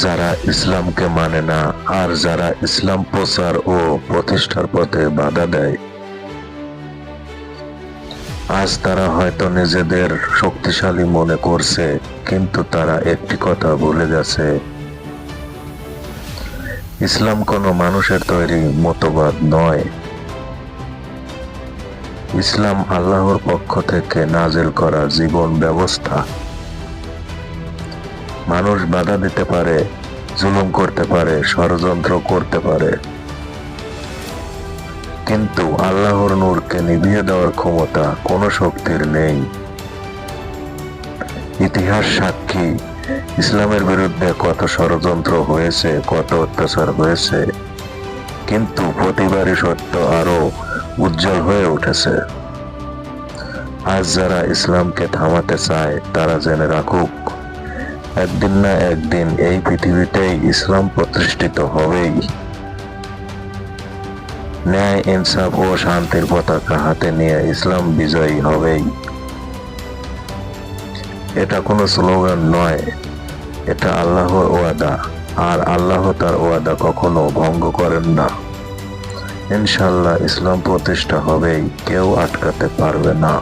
যারা ইসলামকে মানে না আর যারা ইসলাম প্রচার ও প্রতিষ্ঠার পথে বাধা দেয়, আজ তারা হয়তো নিজেদের শক্তিশালী মনে করছে, কিন্তু তারা একটি কথা ভুলে গেছে, ইসলাম কোনো মানুষের তৈরি মতবাদ নয়। ইসলাম আল্লাহর পক্ষ থেকে নাজিল করা জীবন ব্যবস্থা। মানুষ বাধা দিতে পারে, জুলুম করতে পারে, ষড়যন্ত্র করতে পারে, কিন্তু আল্লাহর নূরকে নিভিয়ে দেওয়ার ক্ষমতা কোনো শক্তির নেই। ইতিহাস সাক্ষী, ইসলামের বিরুদ্ধে কত ষড়যন্ত্র হয়েছে, কত অত্যাচার হয়েছে, কিন্তু প্রতিবারই সত্য আরো উজ্জ্বল হয়ে উঠেছে। আজ যারা ইসলামকে থামাতে চায় তারা জেনে রাখুক, একদিন না একদিন এই পৃথিবীতেই ইসলাম প্রতিষ্ঠিত হবেই। ন্যায়, ইনসাফ ও শান্তির পতাকা হাতে নিয়ে ইসলাম বিজয়ী হবেই। এটা কোনো স্লোগান নয়, এটা আল্লাহর ওয়াদা, আর আল্লাহ তার ওয়াদা কখনো ভঙ্গ করেন না। ইনশাআল্লাহ ইসলাম প্রতিষ্ঠা হবেই, কেউ আটকাতে পারবে না।